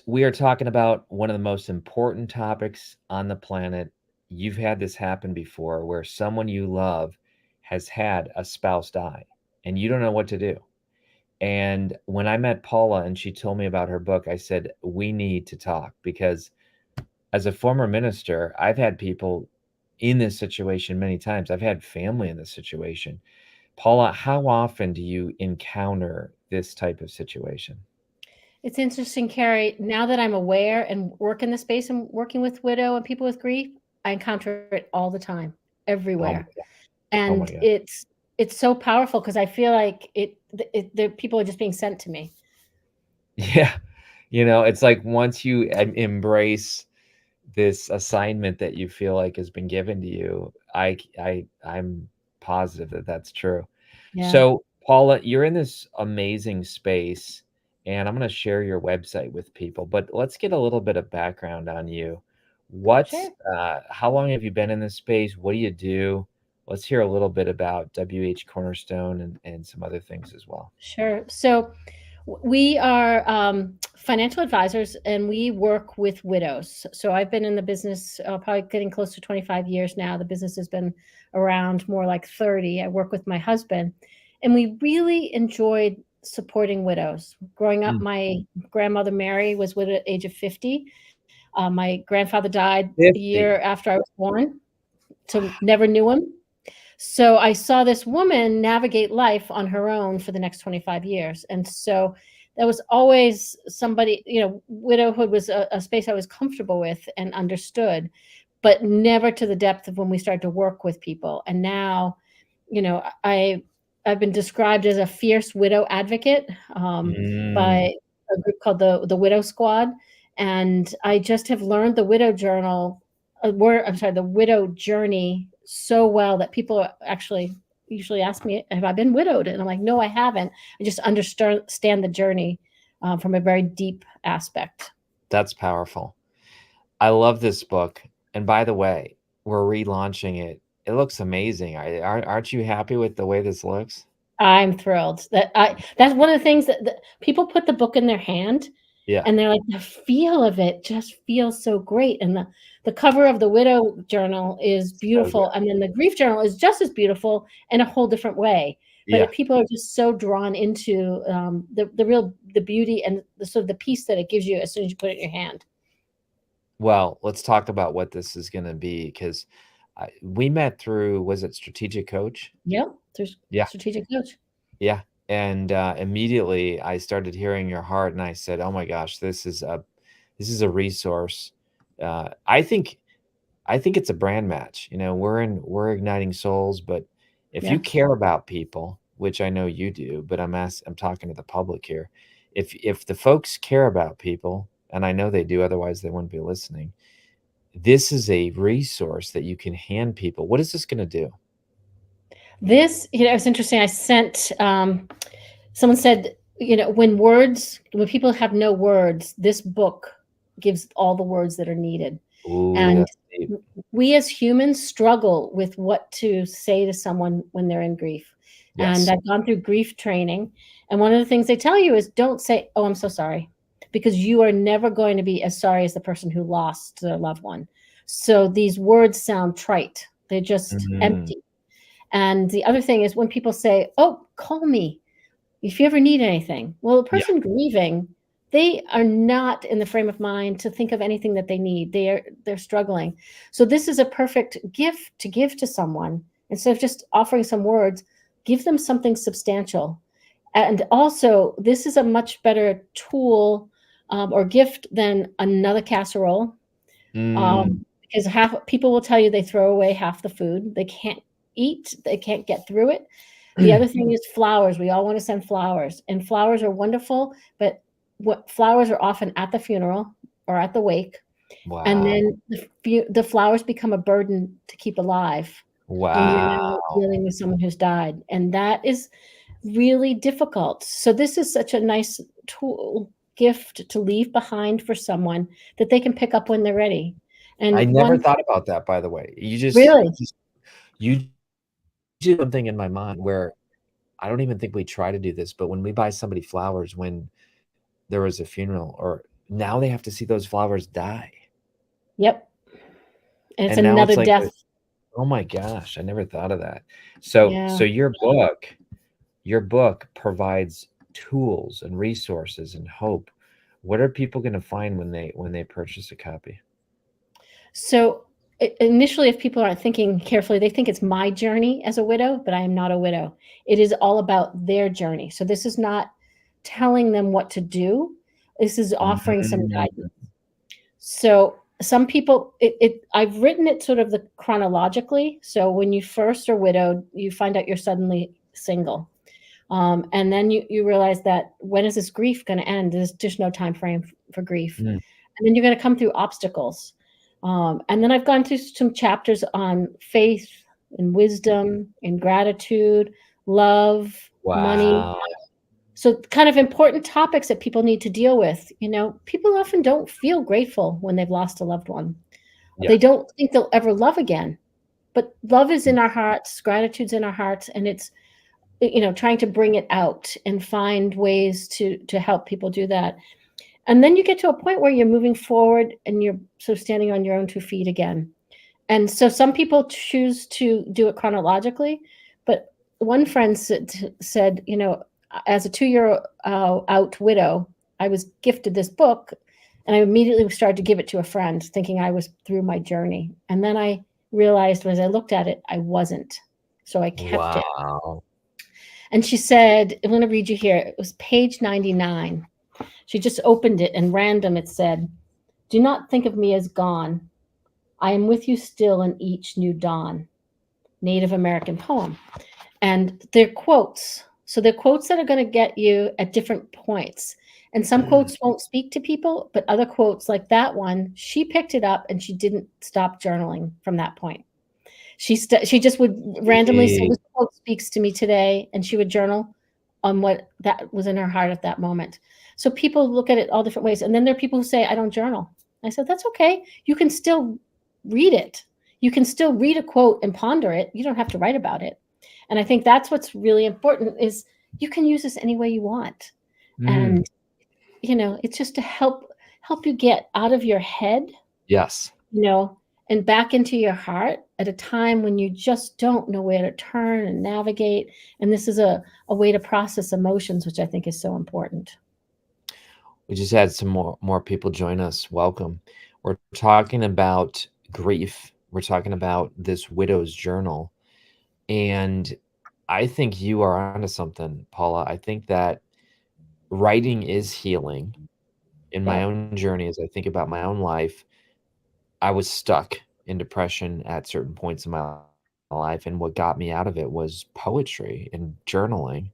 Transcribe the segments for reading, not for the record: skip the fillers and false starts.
We are talking about one of the most important topics on the planet. You've had this happen before where someone you love has had a spouse die and you don't know what to do. And when I met Paula and she told me about her book, I said, we need to talk because as a former minister, I've had people in this situation many times. I've had family in this situation. Paula, how often do you encounter this type of situation? It's interesting, Kary. Now that I'm aware and work in the space and working with widow and people with grief, I encounter it all the time, everywhere. Oh my God. And Oh my God. it's so powerful because I feel like the people are just being sent to me. Yeah. It's like once you embrace this assignment that you feel like has been given to you, I'm positive that that's true. Yeah. So, Paula, you're in this amazing space, and I'm going to share your website with people. But let's get a little bit of background on you. Sure. How long have you been in this space? What do you do? Let's hear a little bit about WH Cornerstone and some other things as well. Sure. So we are financial advisors and we work with widows. So I've been in the business probably getting close to 25 years now. The business has been around more like 30. I work with my husband and we really enjoyed supporting widows. Growing up, Mm. my grandmother Mary was widowed at the age of 50. My grandfather died a 50. year after I was born, so never knew him. So I saw this woman navigate life on her own for the next 25 years. And so that was always somebody, widowhood was a space I was comfortable with and understood, but never to the depth of when we started to work with people. And now, you know, I, I've been described as a fierce widow advocate Mm. by a group called the Widow Squad, and I just have learned the widow journal, I'm sorry, the widow journey so well that people actually usually ask me, "Have I been widowed?" And I'm like, "No, I haven't. I just understand the journey from a very deep aspect." That's powerful. I love this book. And by the way, we're relaunching it. It looks amazing. Aren't you happy with the way this looks? I'm thrilled that's one of the things that people put the book in their hand Yeah. and they're like, the feel of it just feels so great. And the cover of the widow journal is So good. beautiful. And then the grief journal is just as beautiful in a whole different way. But Yeah. people are just so drawn into the beauty and the sort of the peace that it gives you as soon as you put it in your hand. Well, let's talk about what this is going to be because we met through, was it Strategic Coach? Yep. There's Yeah. strategic coach. Yeah. And immediately I started hearing your heart and I said, "Oh my gosh, this is a resource." I think it's a brand match. We're igniting souls, but if Yeah. you care about people, which I know you do, but I'm talking to the public here. If the folks care about people, and I know they do, otherwise they wouldn't be listening. This is a resource that you can hand people. What is this going to do? This, it's interesting. I sent someone said, when people have no words, this book gives all the words that are needed. Ooh, And that's deep. we as humans struggle with what to say to someone when they're in grief. And Yes. I've gone through grief training. And one of the things they tell you is don't say, "Oh, I'm so sorry," because you are never going to be as sorry as the person who lost their loved one. So these words sound trite, they're just Mm, empty. And the other thing is when people say, "Oh, call me if you ever need anything." Well, the yeah. person grieving, they are not in the frame of mind to think of anything that they need. They're struggling. So this is a perfect gift to give to someone. Instead of just offering some words, give them something substantial. And also, this is a much better tool or gift than another casserole, Mm, because half people will tell you they throw away half the food. They can't eat. They can't get through it. The other thing is flowers. We all want to send flowers, and flowers are wonderful, but what flowers are often at the funeral or at the wake, and wow. then the flowers become a burden to keep alive when you're now Wow. dealing with someone who's died, and that is really difficult. So this is such a nice tool gift to leave behind for someone that they can pick up when they're ready. I And never one thought about that, by the way. really, You did something in my mind where I don't even think we try to do this, but when we buy somebody flowers when there was a funeral or now they have to see those flowers die. Yep. And it's And now another it's like, death. oh my gosh, I never thought of that. So Yeah. your book provides tools and resources and hope. What are people going to find when they purchase a copy? So initially, if people aren't thinking carefully, they think it's my journey as a widow, but I am not a widow. It is all about their journey. So this is not telling them what to do. This is offering some Mm, guidance. So some people, I've written it sort of the chronologically. So when you first are widowed, you find out you're suddenly single. And then you realize that when is this grief going to end? There's just no time frame for grief. mm. And then you're going to come through obstacles. And then I've gone through some chapters on faith and wisdom and gratitude, love, money. Wow. So kind of important topics that people need to deal with. You know, people often don't feel grateful when they've lost a loved one. Yeah. They don't think they'll ever love again. But love is in our hearts, gratitude's in our hearts, and it's, you know, trying to bring it out and find ways to help people do that. And then you get to a point where you're moving forward and you're sort of standing on your own 2 feet again. And so some people choose to do it chronologically, but one friend said, you know, as a 2-year out widow, I was gifted this book, and I immediately started to give it to a friend, thinking I was through my journey. And then I realized as I looked at it, I wasn't. So I kept it. Wow. And she said, I'm going to read you here. It was page 99. She just opened it, and random it said, "Do not think of me as gone. I am with you still in each new dawn." Native American poem. And they're quotes. So they're quotes that are going to get you at different points. And some quotes won't speak to people, but other quotes like that one, she picked it up and she didn't stop journaling from that point. She just would randomly say, "This quote speaks to me today," and she would journal on what that was in her heart at that moment. So people look at it all different ways. And then there are people who say, "I don't journal." I said, "That's okay. You can still read it. You can still read a quote and ponder it. You don't have to write about it." And I think that's what's really important is you can use this any way you want. And, you know, it's just to help you get out of your head. Yes. You know, and back into your heart at a time when you just don't know where to turn and navigate. And this is a way to process emotions, which I think is so important. We just had some more people join us. Welcome. We're talking about grief. We're talking about this widow's journal. And I think you are onto something, Paula. I think that writing is healing. In my own journey, as I think about my own life, I was stuck in depression at certain points in my life, and what got me out of it was poetry and journaling.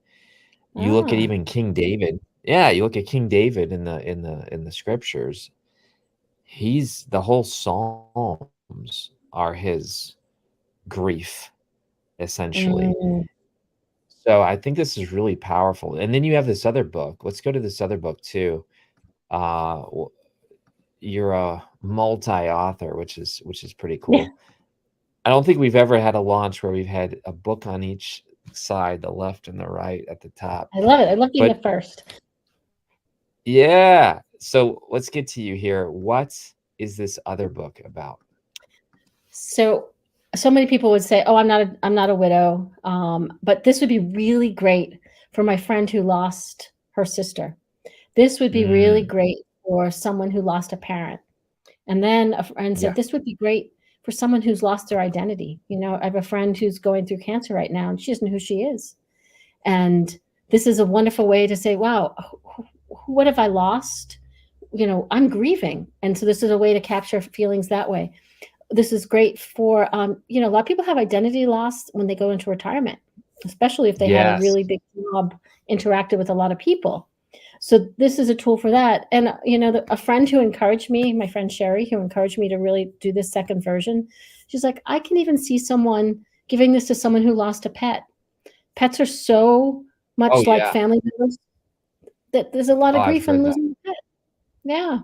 You look at even King David. Yeah, you look at King David in the scriptures. He's the whole Psalms are his grief, essentially. So I think this is really powerful. And then you have this other book. Let's go to this other book too. You're a multi-author, which is pretty cool. Yeah. I don't think we've ever had a launch where we've had a book on each side, the left and the right at the top. I love it. I love being the first. Yeah. So let's get to you here. What is this other book about? So many people would say, "Oh, I'm not a widow," but this would be really great for my friend who lost her sister. This would be really great for someone who lost a parent. And then a friend said, "This would be great for someone who's lost their identity." You know, I have a friend who's going through cancer right now, and she doesn't know who she is. And this is a wonderful way to say, wow, what have I lost? You know, I'm grieving. And so this is a way to capture feelings that way. This is great for, you know, a lot of people have identity loss when they go into retirement, especially if they had a really big job, interacted with a lot of people. So this is a tool for that. And, you know, a friend who encouraged me, my friend Sherry, who encouraged me to really do this second version, she's like, I can even see someone giving this to someone who lost a pet. Pets are so much like family members that there's a lot of grief in losing a pet. Yeah.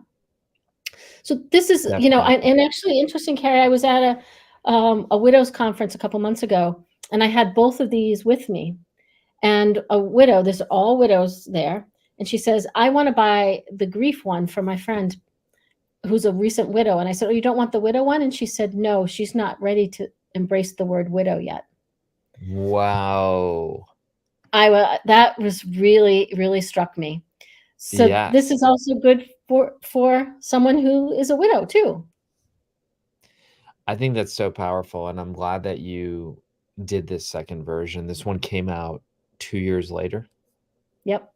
So this is, you know, and actually interesting, Kary, I was at a widows conference a couple months ago, and I had both of these with me. And a widow, there's all widows there. And she says, I want to buy the grief one for my friend who's a recent widow. And I said, oh, you don't want the widow one? And she said, no, she's not ready to embrace the word widow yet. Wow. That was really, really struck me. So this Yes. is also good for someone who is a widow too. I think that's so powerful, and I'm glad that you did this second version. This one came out 2 years later. Yep.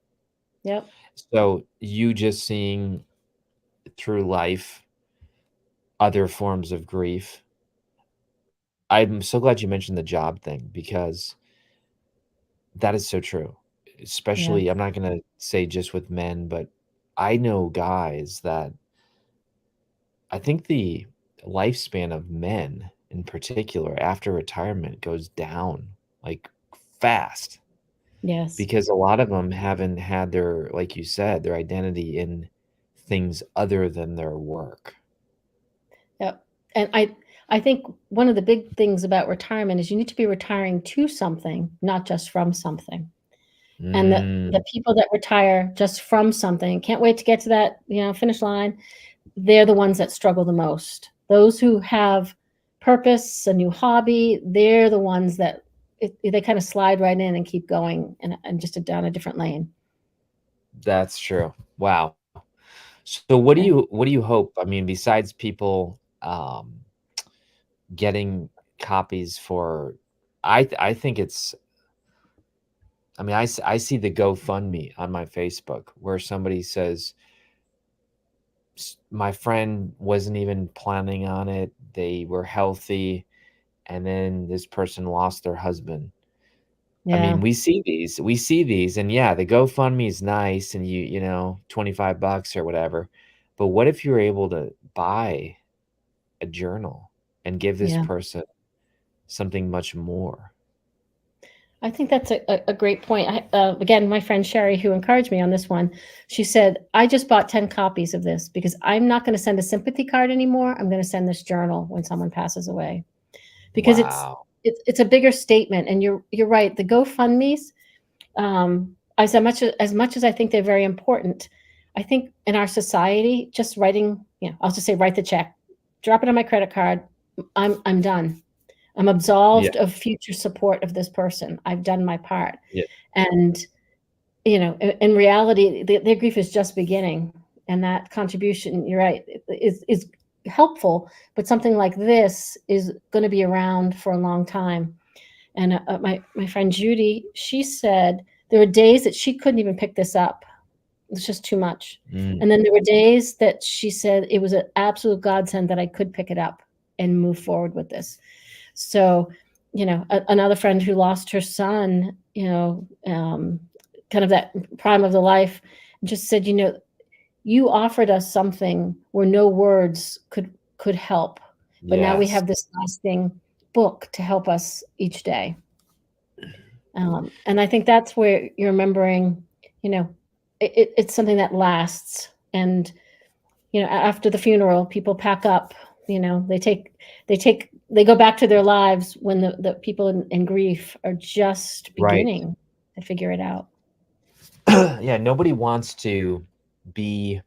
Yep. So you just seeing through life other forms of grief. I'm so glad you mentioned the job thing because that is so true. Yeah. Especially, I'm not gonna say just with men, but I know guys that I think the lifespan of men in particular after retirement goes down like fast Yes. because a lot of them haven't had their, like you said, their identity in things other than their work. Yep. And I think one of the big things about retirement is you need to be retiring to something, not just from something. And the Mm, people that retire just from something, can't wait to get to that, finish line, they're the ones that struggle the most. Those who have purpose, a new hobby, they're the ones that they kind of slide right in and keep going and just down a different lane. that's true. Wow. So Yeah. what do you hope? I mean, besides people getting copies for I think it's I mean, I see the GoFundMe on my Facebook where somebody says, My friend wasn't even planning on it. They were healthy, and then this person lost their husband. I mean, Yeah. we see these, and yeah, the GoFundMe is nice, and you know, $25 or whatever. But what if you were able to buy a journal and give this Yeah. person something much more? I think that's a great point. Again, my friend Sherry, who encouraged me on this one, she said, I just bought 10 copies of this because I'm not going to send a sympathy card anymore. I'm going to send this journal when someone passes away because Wow. it's a bigger statement. And you're right. The GoFundMe's, as much as I think they're very important, I think in our society, just writing, I'll just say write the check, drop it on my credit card. I'm done. I'm Yeah, absolved of future support of this person. I've done my part. yeah, And, in reality, their grief is just beginning. And that contribution, you're right, is helpful. But something like this is going to be around for a long time. And my friend Judy, she said there were days that she couldn't even pick this up. It was just too much. mm, And then there were days that she said it was an absolute godsend that I could pick it up and move forward with this. So, another friend who lost her son, kind of that prime of the life, just said, you offered us something where no words could help, but now we yes. have this lasting book to help us each day. And I think that's where you're remembering, it's something that lasts. And after the funeral, people pack up. They go back to their lives when the people in grief are just Right. beginning to figure it out. Yeah, nobody wants to be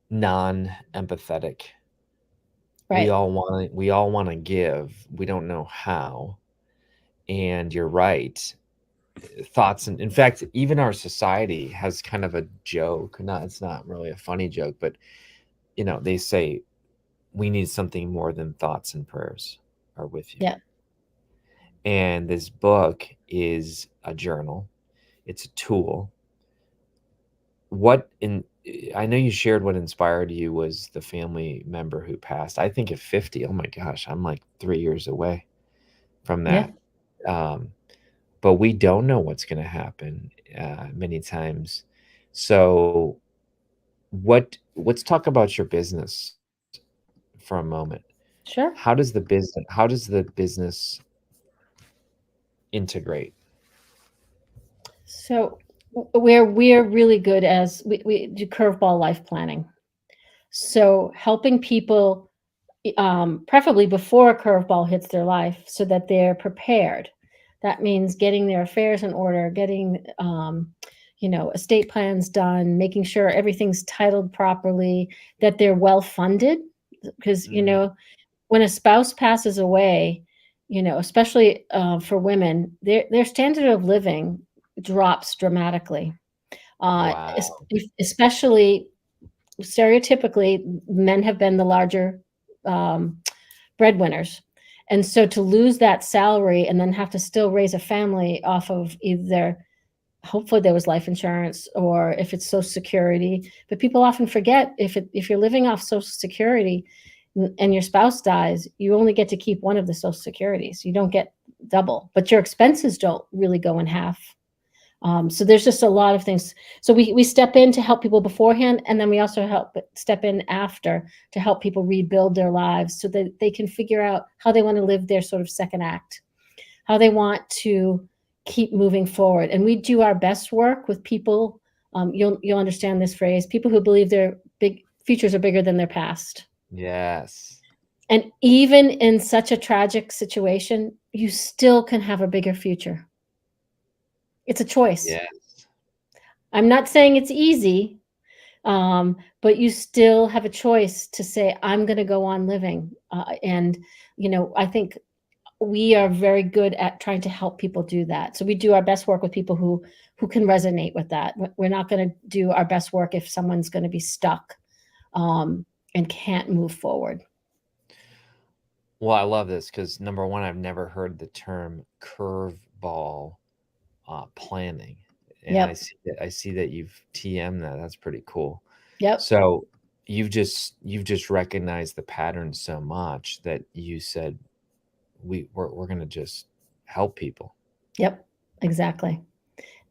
non-empathetic. Right. We all wanna give, we don't know how, and you're right. Thoughts and in fact, even our society has kind of a joke, not it's not really a funny joke, but, you know, they say, "We need something more than thoughts and prayers are with you." Yeah. And this book is a journal, it's a tool. What in I know you shared what inspired you was the family member who passed. I think at 50, oh my gosh, I'm like 3 years away from Yeah. that. Um, but we don't know what's gonna happen, many times. So, let's talk about your business for a moment. Sure. How does the business integrate? So where we're really good as we do curveball life planning. So helping people, preferably before a curveball hits their life, so that they're prepared. That means getting their affairs in order, getting, estate plans done, making sure everything's titled properly, that they're well funded. Because, when a spouse passes away, especially for women, their standard of living drops dramatically. Wow. Especially stereotypically, men have been the larger um, breadwinners. And so to lose that salary and then have to still raise a family off of either, hopefully there was life insurance, or if it's Social Security. But people often forget, if you're living off Social Security and your spouse dies, you only get to keep one of the Social Securities. You don't get double, but your expenses don't really go in half. So there's just a lot of things. So we step in to help people beforehand, and then we also step in after to help people rebuild their lives so that they can figure out how they want to live their sort of second act, how they want to keep moving forward. And we do our best work with people. You'll understand this phrase: people who believe their big futures are bigger than their past. Yes. And even in such a tragic situation, you still can have a bigger future. It's a choice. Yes. I'm not saying it's easy, but you still have a choice to say, I'm going to go on living. And I think we are very good at trying to help people do that. So we do our best work with people who can resonate with that. We're not going to do our best work if someone's going to be stuck and can't move forward. Well, I love this because, number one, I've never heard the term curveball planning, and Yep. I see that you've TM'd that. That's pretty cool. Yep. So you've just recognized the pattern so much that you said we're going to just help people. Yep, exactly.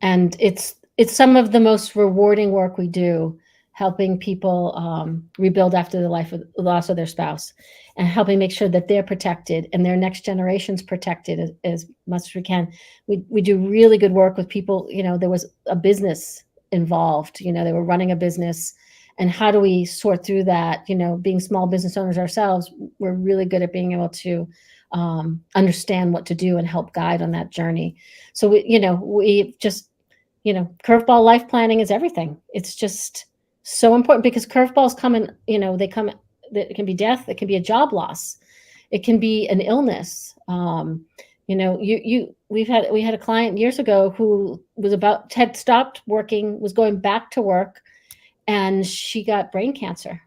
And it's some of the most rewarding work we do, helping people rebuild after the loss of their spouse, and helping make sure that they're protected and their next generation's protected as much as we can. We do really good work with people. There was a business involved. They were running a business, and how do we sort through that? Being small business owners ourselves, we're really good at being able to understand what to do and help guide on that journey. So we just curveball life planning is everything. It's just so important because curveballs come in, they come, it can be death, it can be a job loss, it can be an illness. We had a client years ago who had stopped working, was going back to work, and she got brain cancer,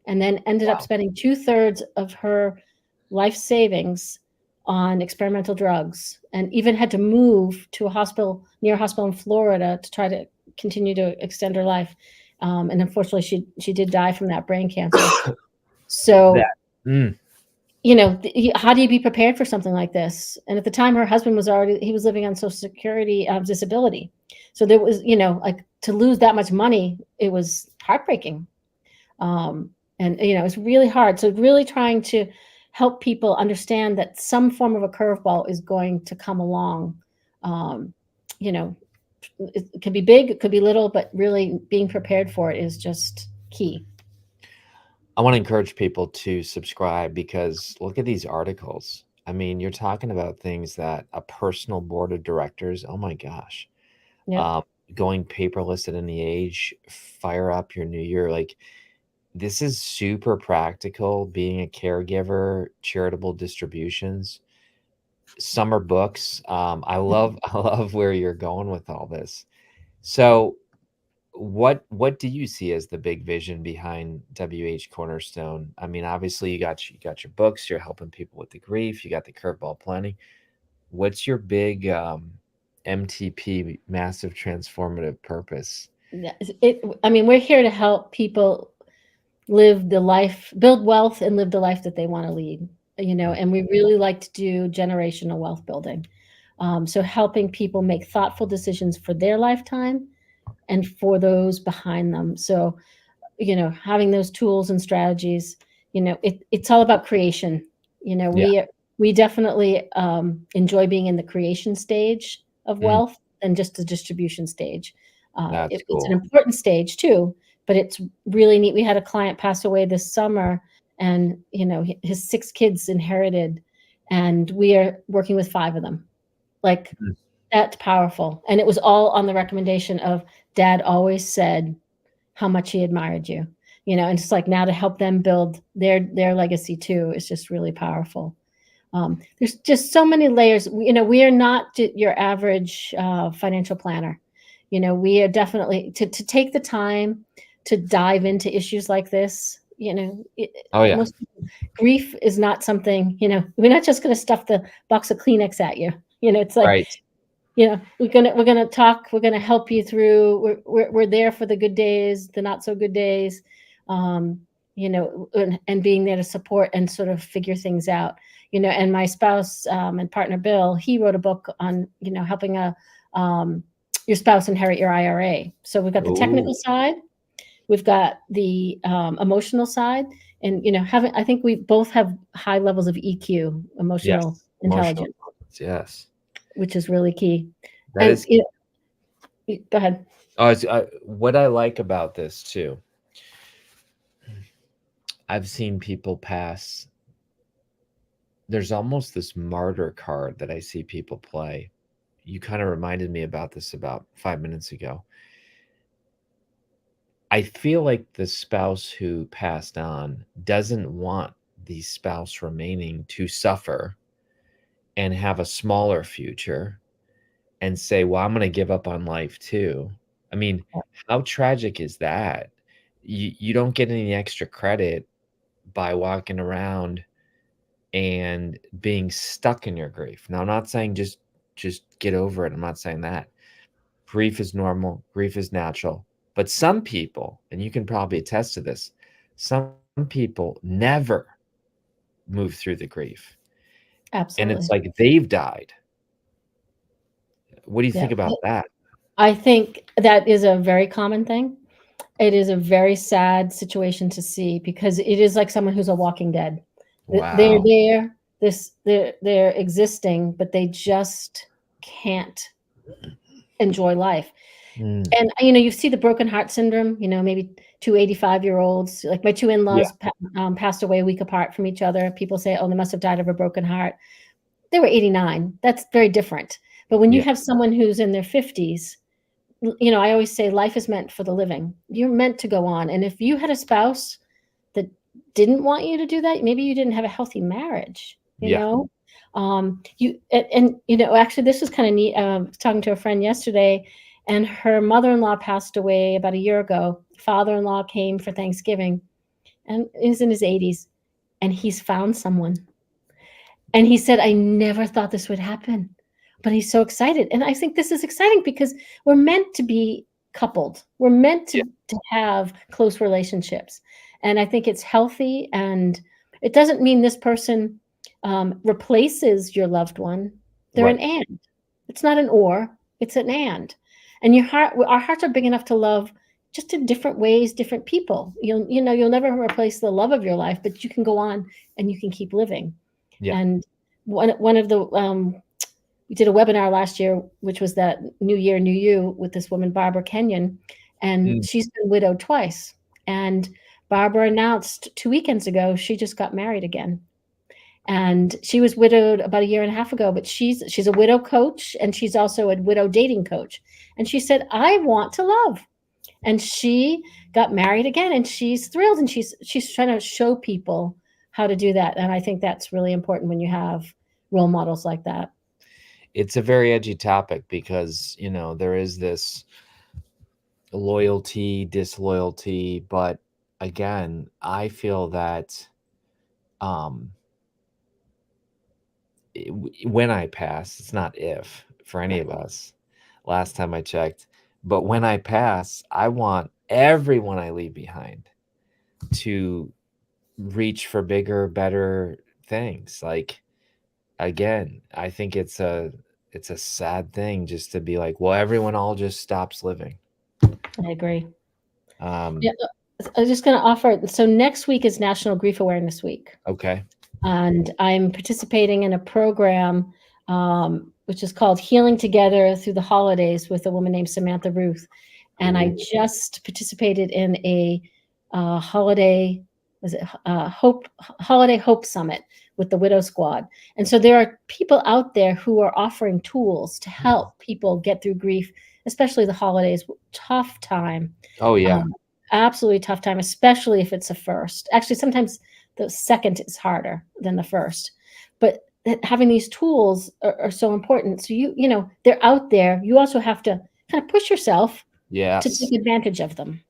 and then ended up spending 2/3 of her life savings on experimental drugs, and even had to move to near a hospital in Florida to try to continue to extend her life. And unfortunately, she did die from that brain cancer. So, how do you be prepared for something like this? And at the time, her husband was living on Social Security disability. So there was, to lose that much money, it was heartbreaking. And it's really hard. So really trying to help people understand that some form of a curveball is going to come along. It could be big, it could be little, but really being prepared for it is just key. I want to encourage people to subscribe because look at these articles. I mean, you're talking about things that a personal board of directors, oh my gosh, Yep. Going paperless at any age, fire up your new year. Like, this is super practical, being a caregiver, charitable distributions, summer books. I love where you're going with all this. So what do you see as the big vision behind WH Cornerstone? I mean, obviously you got your books, you're helping people with the grief, you got the curveball planning. What's your big MTP, massive transformative purpose? We're here to help people build wealth and live the life that they want to lead, and we really like to do generational wealth building. So helping people make thoughtful decisions for their lifetime and for those behind them. So, having those tools and strategies, it's all about creation. We definitely enjoy being in the creation stage of wealth and just the distribution stage. That's It's cool. an important stage too, but it's really neat. We had a client pass away this summer, and his 6 kids inherited, and we are working with 5 of them. Like, That's powerful. And it was all on the recommendation of dad always said how much he admired you, and it's like now to help them build their legacy too is just really powerful. There's just so many layers. We are not your average financial planner. We are definitely to take the time to dive into issues like this. Oh yeah. Most grief is not something. We're not just going to stuff the box of Kleenex at you. It's like, Right. we're gonna talk. We're gonna help you through. We're there for the good days, the not so good days, and being there to support and sort of figure things out. And my spouse and partner Bill, he wrote a book on helping your spouse inherit your IRA. So we've got the technical Ooh. side, we've got the emotional side, and I think we both have high levels of EQ, emotional Yes. Emotional intelligence, yes. which is really key. That And is go ahead. what I like about this too. I've seen people pass. There's almost this martyr card that I see people play. You kind of reminded me about this about 5 minutes ago. I feel like the spouse who passed on doesn't want the spouse remaining to suffer and have a smaller future and say, well, I'm going to give up on life too. I mean, how tragic is that? You don't get any extra credit by walking around and being stuck in your grief. Now, I'm not saying just get over it. I'm not saying that. Grief is normal. Grief is natural. But some people, and you can probably attest to this, some people never move through the grief. And Absolutely. it's like they've died. What do you Yeah. think about that? I think that is a very common thing. It is a very sad situation to see because it is like someone who's a walking dead. They're Wow. there, they're existing, but they just can't enjoy life. Mm. And you see the broken heart syndrome, maybe two 85-year-olds, like my two Yeah. in-laws passed away a week apart from each other. People say, oh, they must have died of a broken heart. They were 89. That's very different. But when you Yeah. have someone who's in their 50s, I always say life is meant for the living. You're meant to go on. And if you had a spouse that didn't want you to do that, maybe you didn't have a healthy marriage, Yeah. Actually, this was kind of neat. I was talking to a friend yesterday, and her mother-in-law passed away about a year ago. Father-in-law came for Thanksgiving, and he's in his 80s, and he's found someone. And he said, I never thought this would happen, but he's so excited. And I think this is exciting because we're meant to be coupled. We're meant to have close relationships. And I think it's healthy. And it doesn't mean this person replaces your loved one. They're an Right. and. It's not an or, it's an and. And our hearts are big enough to love just in different ways, different people. You'll never replace the love of your life, but you can go on and you can keep living. Yeah. And one of the we did a webinar last year, which was that New Year, New You with this woman, Barbara Kenyon, and she's been widowed twice. And Barbara announced 2 weekends ago she just got married again. And she was widowed about a year and a half ago, but she's a widow coach, and she's also a widow dating coach. And she said, I want to love. And she got married again, and she's thrilled, and she's trying to show people how to do that. And I think that's really important when you have role models like that. It's a very edgy topic because, there is this loyalty, disloyalty, but again, I feel that when I pass, it's not if for any of us, last time I checked, but when I pass, I want everyone I leave behind to reach for bigger, better things. Like, again, I think it's a sad thing just to be like, well, everyone all just stops living. I agree. Um, Yeah, I'm just going to offer. So next week is National Grief Awareness Week. okay. And I'm participating in a program which is called Healing Together Through the Holidays with a woman named Samantha Ruth. And I just participated in a holiday was it Holiday Hope Summit with the Widow Squad. And so there are people out there who are offering tools to help people get through grief, especially the holidays. Tough time. Oh yeah. Absolutely tough time, especially if it's a first. Actually, sometimes the second is harder than the first. But having these tools are so important. So they're out there. You also have to kind of push yourself to take advantage of them.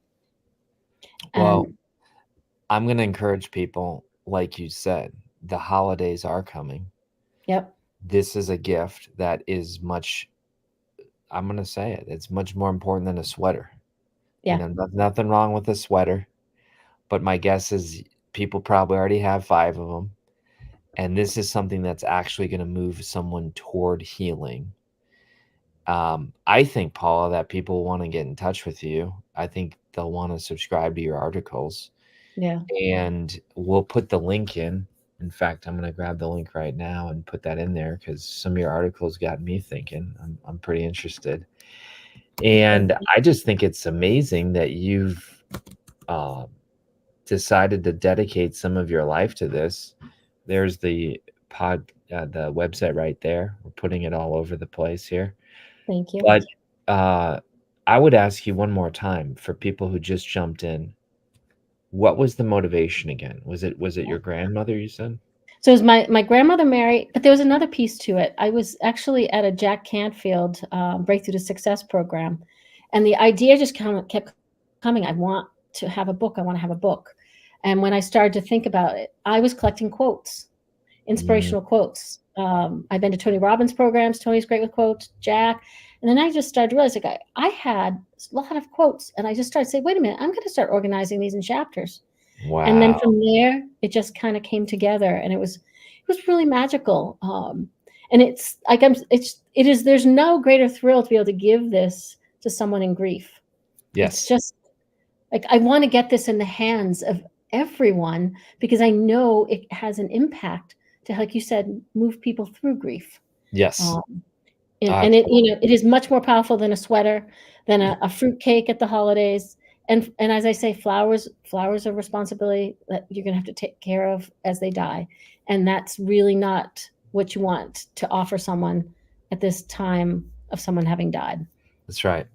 Well, I'm going to encourage people, like you said, the holidays are coming. Yep. This is a gift that is much, I'm going to say it, it's much more important than a sweater. Yeah. Nothing wrong with a sweater, but my guess is people probably already have 5 of them. And this is something that's actually going to move someone toward healing. I think, Paula, that people want to get in touch with you. I think they'll want to subscribe to your articles. Yeah. And we'll put the link in. In fact, I'm going to grab the link right now and put that in there because some of your articles got me thinking. I'm pretty interested. And I just think it's amazing that you've decided to dedicate some of your life to this. There's the website right there. We're putting it all over the place here. Thank you. But I would ask you one more time for people who just jumped in. What was the motivation again? Was it your grandmother, you said? So it was my grandmother Mary, but there was another piece to it. I was actually at a Jack Canfield Breakthrough to Success program, and the idea just kept coming. I want to have a book. I want to have a book. And when I started to think about it, I was collecting quotes, inspirational quotes. I've been to Tony Robbins programs. Tony's great with quotes, Jack. And then I just started to realize, like, I had a lot of quotes, and I just started to say, wait a minute, I'm going to start organizing these in chapters. Wow. And then from there, it just kind of came together, and it was really magical. And it's like there's no greater thrill to be able to give this to someone in grief. Yes. It's just like, I want to get this in the hands of everyone because I know it has an impact to, like you said, move people through grief. Yes. And it is much more powerful than a sweater, than a fruit cake at the holidays. And as I say, flowers are responsibility that you're going to have to take care of as they die. And that's really not what you want to offer someone at this time of someone having died. That's right.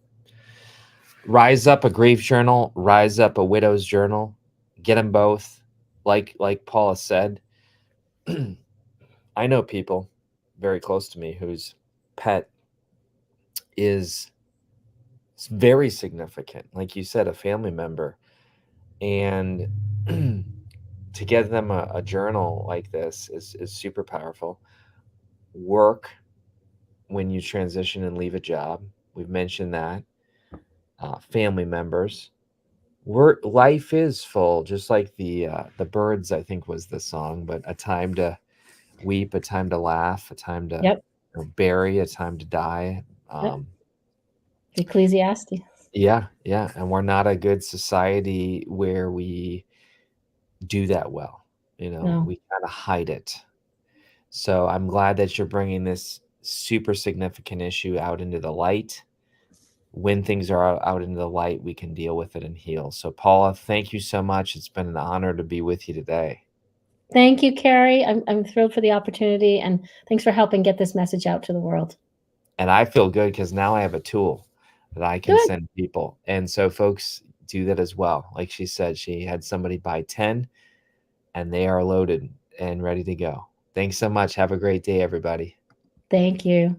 Rise up a grief journal, rise up a widow's journal. Get them both. Like Paula said, I know people very close to me whose pet is very significant. Like you said, a family member. And to get them a journal like this is super powerful. Work when you transition and leave a job. We've mentioned that. Family members. Life is full, just like the Birds, I think was the song, but a time to weep, a time to laugh, a time to bury, a time to die. Ecclesiastes. Yeah. And we're not a good society where we do that well. No. We kind of hide it. So I'm glad that you're bringing this super significant issue out into the light. When things are out into the light, we can deal with it and heal. So Paula, thank you so much. It's been an honor to be with you today. Thank you, Kary. I'm thrilled for the opportunity, and thanks for helping get this message out to the world. And I feel good because now I have a tool that I can send people. And so folks, do that as well. Like she said, she had somebody buy 10 and they are loaded and ready to go. Thanks so much. Have a great day, everybody. Thank you.